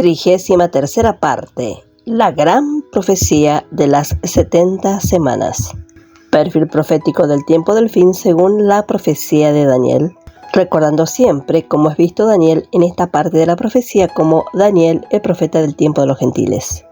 33ª parte. La gran profecía de las 70 semanas. Perfil profético del tiempo del fin según la profecía de Daniel. Recordando siempre cómo es visto Daniel en esta parte de la profecía como Daniel, el profeta del tiempo de los gentiles.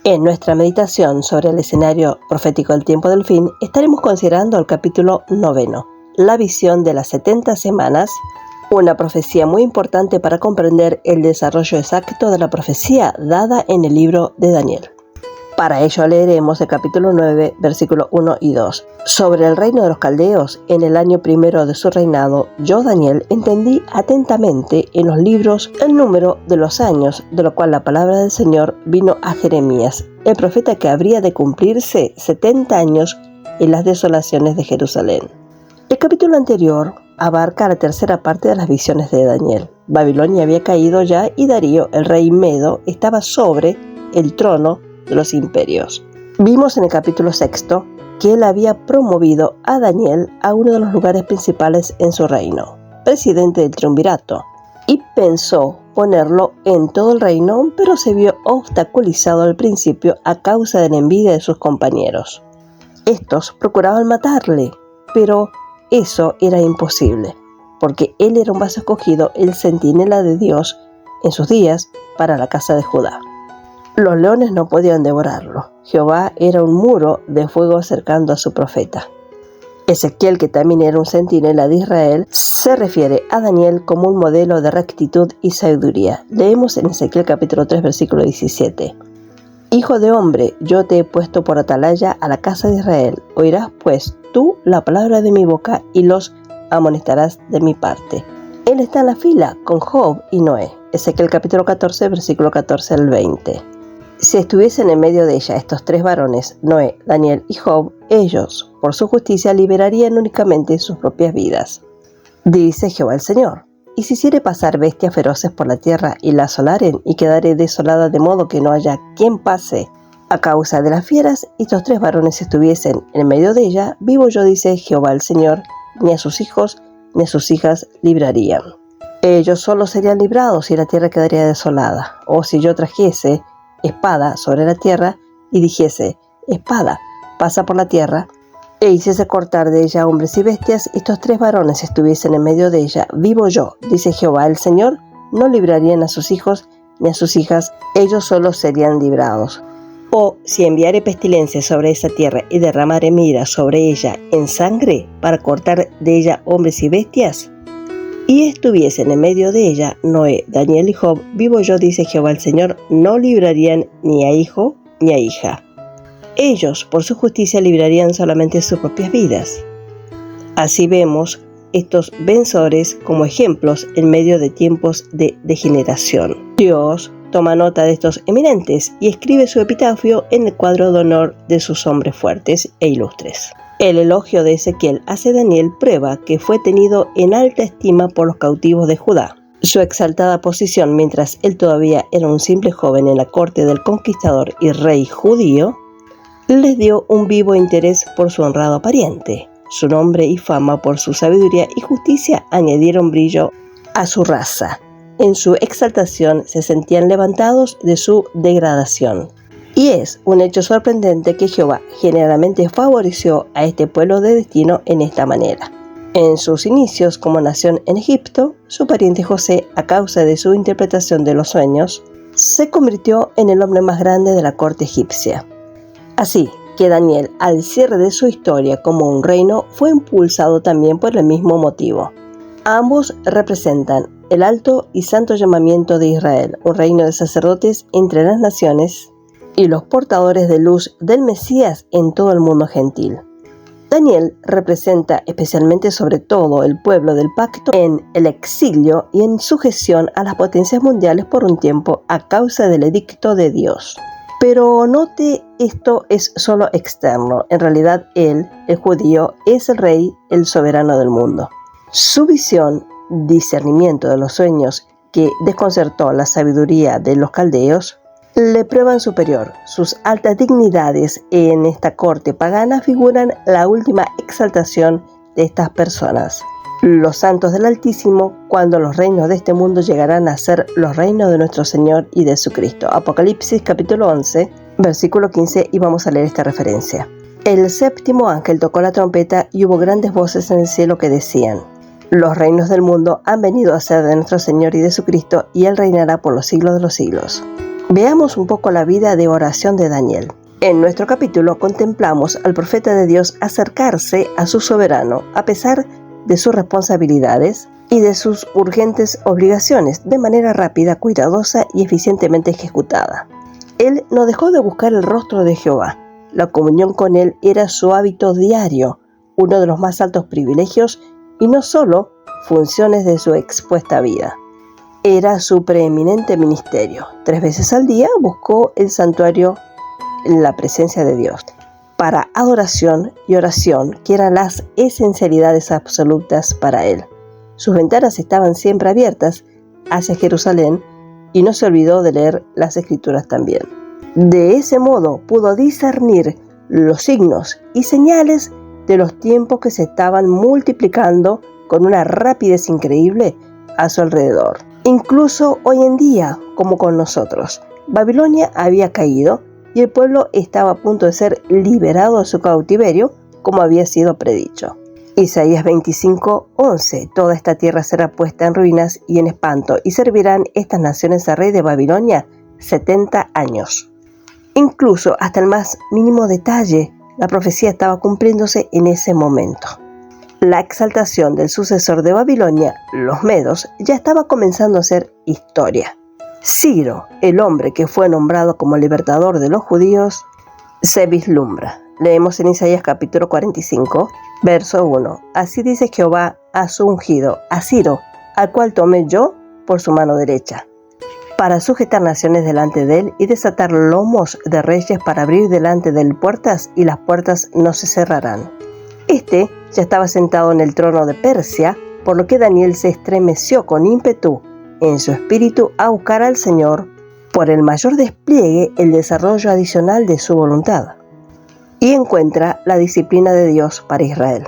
En nuestra meditación sobre el escenario profético del tiempo del fin, estaremos considerando el capítulo 9, la visión de las 70 semanas, una profecía muy importante para comprender el desarrollo exacto de la profecía dada en el libro de Daniel. Para ello leeremos el capítulo 9, versículos 1 y 2. Sobre el reino de los caldeos, en el año primero de su reinado, yo, Daniel, entendí atentamente en los libros el número de los años, de lo cual la palabra del Señor vino a Jeremías, el profeta que habría de cumplirse 70 años en las desolaciones de Jerusalén. El capítulo anterior abarca la tercera parte de las visiones de Daniel. Babilonia había caído ya y Darío, el rey medo, estaba sobre el trono de los imperios. Vimos en el capítulo 6 que él había promovido a Daniel a uno de los lugares principales en su reino, presidente del triunvirato, y pensó ponerlo en todo el reino, pero se vio obstaculizado al principio a causa de la envidia de sus compañeros. Estos procuraban matarle, pero eso era imposible, porque él era un vaso escogido, el centinela de Dios en sus días para la casa de Judá. Los leones no podían devorarlo. Jehová era un muro de fuego cercando a su profeta. Ezequiel, que también era un centinela de Israel, se refiere a Daniel como un modelo de rectitud y sabiduría. Leemos en Ezequiel capítulo 3, versículo 17. Hijo de hombre, yo te he puesto por atalaya a la casa de Israel. Oirás pues tú la palabra de mi boca y los amonestarás de mi parte. Él está en la fila con Job y Noé. Ezequiel capítulo 14, versículo 14 al 20. Si estuviesen en medio de ella estos tres varones, Noé, Daniel y Job, ellos, por su justicia, liberarían únicamente sus propias vidas. Dice Jehová el Señor: y si hiciere pasar bestias feroces por la tierra y la asolaren, y quedare desolada de modo que no haya quien pase a causa de las fieras, y estos tres varones estuviesen en medio de ella, vivo yo, dice Jehová el Señor, ni a sus hijos ni a sus hijas librarían. Ellos solo serían librados y la tierra quedaría desolada. O si yo trajese espada sobre la tierra y dijese: espada, pasa por la tierra, e hiciese cortar de ella hombres y bestias, y estos tres varones estuviesen en medio de ella, vivo yo, dice Jehová el Señor, no librarían a sus hijos ni a sus hijas, ellos solo serían librados. O si enviare pestilencia sobre esa tierra y derramare mi ira sobre ella en sangre para cortar de ella hombres y bestias, y estuviesen en medio de ella Noé, Daniel y Job, vivo yo, dice Jehová el Señor, no librarían ni a hijo ni a hija. Ellos, por su justicia, librarían solamente sus propias vidas. Así vemos estos vencedores como ejemplos en medio de tiempos de degeneración. Dios toma nota de estos eminentes y escribe su epitafio en el cuadro de honor de sus hombres fuertes e ilustres. El elogio de Ezequiel hace Daniel prueba que fue tenido en alta estima por los cautivos de Judá. Su exaltada posición mientras él todavía era un simple joven en la corte del conquistador y rey judío, les dio un vivo interés por su honrado pariente. Su nombre y fama por su sabiduría y justicia añadieron brillo a su raza. En su exaltación se sentían levantados de su degradación. Y es un hecho sorprendente que Jehová generalmente favoreció a este pueblo de destino en esta manera. En sus inicios como nación en Egipto, su pariente José, a causa de su interpretación de los sueños, se convirtió en el hombre más grande de la corte egipcia. Así que Daniel, al cierre de su historia como un reino, fue impulsado también por el mismo motivo. Ambos representan el alto y santo llamamiento de Israel, un reino de sacerdotes entre las naciones, y los portadores de luz del Mesías en todo el mundo gentil. Daniel representa especialmente sobre todo el pueblo del pacto en el exilio y en sujeción a las potencias mundiales por un tiempo a causa del edicto de Dios. Pero note, esto es solo externo. En realidad él, el judío, es el rey, el soberano del mundo. Su visión, discernimiento de los sueños que desconcertó la sabiduría de los caldeos, le prueban superior. Sus altas dignidades en esta corte pagana figuran la última exaltación de estas personas. los santos del Altísimo, cuando los reinos de este mundo llegarán a ser los reinos de nuestro Señor y de su Cristo. Apocalipsis capítulo 11, versículo 15, y vamos a leer esta referencia. El séptimo ángel tocó la trompeta y hubo grandes voces en el cielo que decían: los reinos del mundo han venido a ser de nuestro Señor y de su Cristo, y Él reinará por los siglos de los siglos. Veamos un poco la vida de oración de Daniel. En nuestro capítulo contemplamos al profeta de Dios acercarse a su soberano, a pesar de sus responsabilidades y de sus urgentes obligaciones, de manera rápida, cuidadosa y eficientemente ejecutada. Él no dejó de buscar el rostro de Jehová. La comunión con Él era su hábito diario, uno de los más altos privilegios y no solo funciones de su expuesta vida. Era su preeminente ministerio. 3 veces al día buscó el santuario en la presencia de Dios, para adoración y oración, que eran las esencialidades absolutas para él. Sus ventanas estaban siempre abiertas hacia Jerusalén y no se olvidó de leer las Escrituras también. De ese modo pudo discernir los signos y señales de los tiempos que se estaban multiplicando con una rapidez increíble a su alrededor. Incluso hoy en día, como con nosotros, Babilonia había caído y el pueblo estaba a punto de ser liberado de su cautiverio, como había sido predicho. Isaías 25:11. Toda esta tierra será puesta en ruinas y en espanto, y servirán estas naciones al rey de Babilonia 70 años. Incluso hasta el más mínimo detalle, la profecía estaba cumpliéndose en ese momento. La exaltación del sucesor de Babilonia, los medos, ya estaba comenzando a ser historia. Ciro, el hombre que fue nombrado como libertador de los judíos, se vislumbra. Leemos en Isaías capítulo 45, verso 1. Así dice Jehová a su ungido, a Ciro, al cual tomé yo por su mano derecha, para sujetar naciones delante de él y desatar lomos de reyes, para abrir delante de él puertas, y las puertas no se cerrarán. Este ya estaba sentado en el trono de Persia, por lo que Daniel se estremeció con ímpetu en su espíritu a buscar al Señor por el mayor despliegue, el desarrollo adicional de su voluntad, y encuentra la disciplina de Dios para Israel.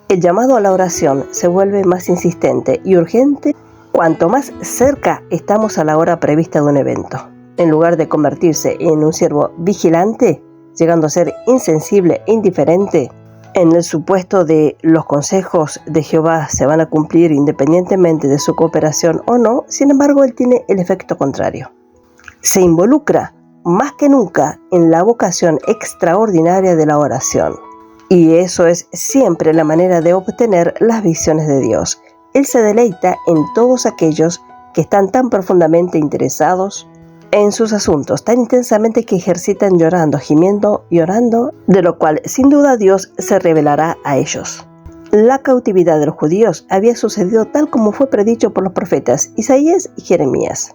El llamado a la oración se vuelve más insistente y urgente cuanto más cerca estamos a la hora prevista de un evento. En lugar de convertirse en un siervo vigilante, llegando a ser insensible e indiferente, en el supuesto de los consejos de Jehová se van a cumplir independientemente de su cooperación o no, sin embargo, él tiene el efecto contrario. Se involucra más que nunca en la vocación extraordinaria de la oración. Y eso es siempre la manera de obtener las visiones de Dios. Él se deleita en todos aquellos que están tan profundamente interesados en sus asuntos, tan intensamente que ejercitan llorando, gimiendo y orando, de lo cual sin duda Dios se revelará a ellos. La cautividad de los judíos había sucedido tal como fue predicho por los profetas Isaías y Jeremías.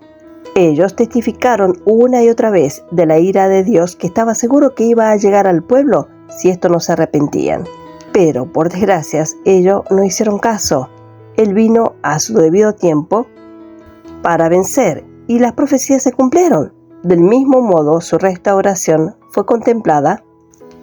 Ellos testificaron una y otra vez de la ira de Dios, que estaba seguro que iba a llegar al pueblo si estos no se arrepentían. Pero, por desgracia, ellos no hicieron caso. Él vino a su debido tiempo para vencer, y las profecías se cumplieron. Del mismo modo, su restauración fue contemplada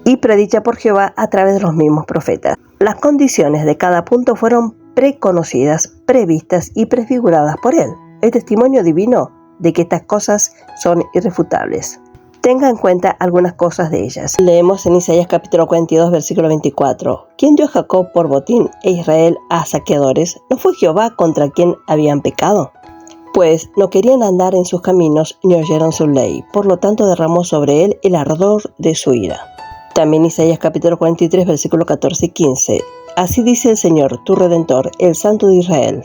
y predicha por Jehová a través de los mismos profetas. Las condiciones de cada punto fueron preconocidas, previstas y prefiguradas por él. El testimonio divino de que estas cosas son irrefutables. Tenga en cuenta algunas cosas de ellas. Leemos en Isaías capítulo 42, versículo 24. ¿Quién dio a Jacob por botín e Israel a saqueadores? ¿No fue Jehová contra quien habían pecado? Pues no querían andar en sus caminos ni oyeron su ley. Por lo tanto derramó sobre él el ardor de su ira. También Isaías capítulo 43, versículo 14 y 15. Así dice el Señor, tu Redentor, el Santo de Israel.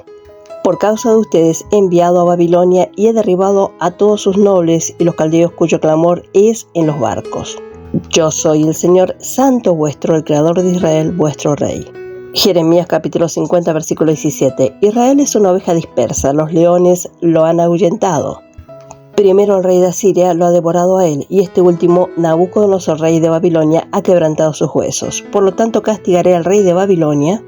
Por causa de ustedes he enviado a Babilonia y he derribado a todos sus nobles y los caldeos cuyo clamor es en los barcos. Yo soy el Señor Santo vuestro, el Creador de Israel, vuestro Rey. Jeremías capítulo 50, versículo 17. Israel es una oveja dispersa, los leones lo han ahuyentado. Primero el rey de Asiria lo ha devorado a él, y este último, Nabucodonosor, rey de Babilonia, ha quebrantado sus huesos. Por lo tanto castigaré al rey de Babilonia,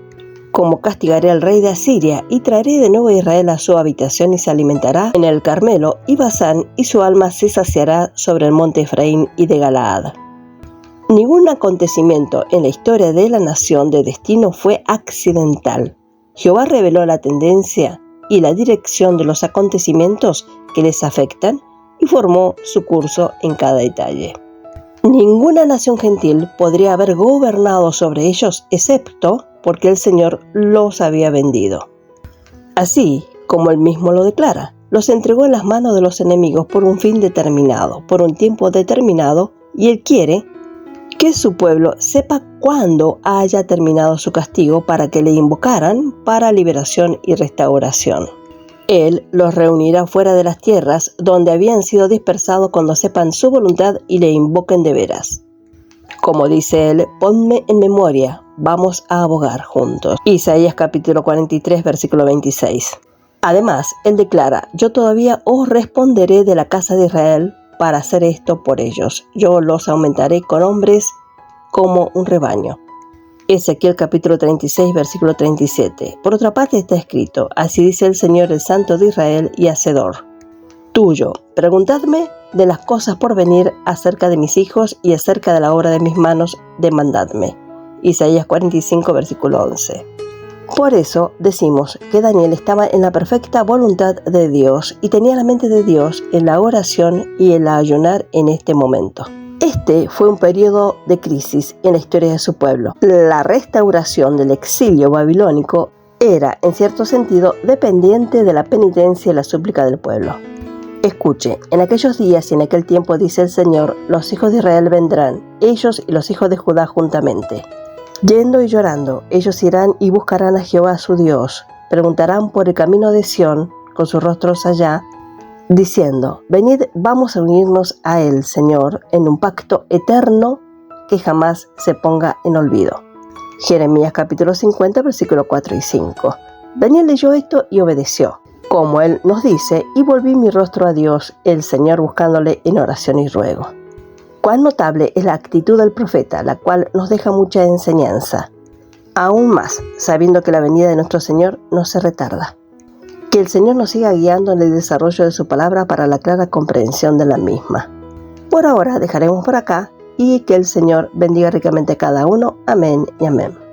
como castigaré al rey de Asiria, y traeré de nuevo a Israel a su habitación, y se alimentará en el Carmelo y Basán, y su alma se saciará sobre el monte Efraín y de Galaad. Ningún acontecimiento en la historia de la nación de destino fue accidental. Jehová reveló la tendencia y la dirección de los acontecimientos que les afectan y formó su curso en cada detalle. Ninguna nación gentil podría haber gobernado sobre ellos excepto porque el Señor los había vendido. Así como él mismo lo declara, los entregó en las manos de los enemigos por un fin determinado, por un tiempo determinado, y él quiere que su pueblo sepa cuándo haya terminado su castigo para que le invocaran para liberación y restauración. Él los reunirá fuera de las tierras donde habían sido dispersados cuando sepan su voluntad y le invoquen de veras. Como dice él, ponme en memoria, vamos a abogar juntos. Isaías capítulo 43, versículo 26. Además, él declara, yo todavía os responderé de la casa de Israel para hacer esto por ellos. Yo los aumentaré con hombres como un rebaño. Ezequiel capítulo 36, versículo 37. Por otra parte está escrito, así dice el Señor, el Santo de Israel y Hacedor tuyo. Preguntadme de las cosas por venir acerca de mis hijos y acerca de la obra de mis manos, demandadme. Isaías 45, versículo 11. Por eso decimos que Daniel estaba en la perfecta voluntad de Dios y tenía la mente de Dios en la oración y en la ayunar en este momento. Este fue un periodo de crisis en la historia de su pueblo. La restauración del exilio babilónico era, en cierto sentido, dependiente de la penitencia y la súplica del pueblo. Escuche, en aquellos días y en aquel tiempo, dice el Señor, los hijos de Israel vendrán, ellos y los hijos de Judá juntamente. Yendo y llorando, ellos irán y buscarán a Jehová su Dios, preguntarán por el camino de Sión, con sus rostros allá, diciendo, venid, vamos a unirnos a él, Señor, en un pacto eterno que jamás se ponga en olvido. Jeremías capítulo 50, versículos 4 y 5. Daniel leyó esto y obedeció, como él nos dice, y volví mi rostro a Dios, el Señor, buscándole en oración y ruego. Cuán notable es la actitud del profeta, la cual nos deja mucha enseñanza. Aún más, sabiendo que la venida de nuestro Señor no se retarda. Que el Señor nos siga guiando en el desarrollo de su palabra para la clara comprensión de la misma. Por ahora dejaremos por acá y que el Señor bendiga ricamente a cada uno. Amén y amén.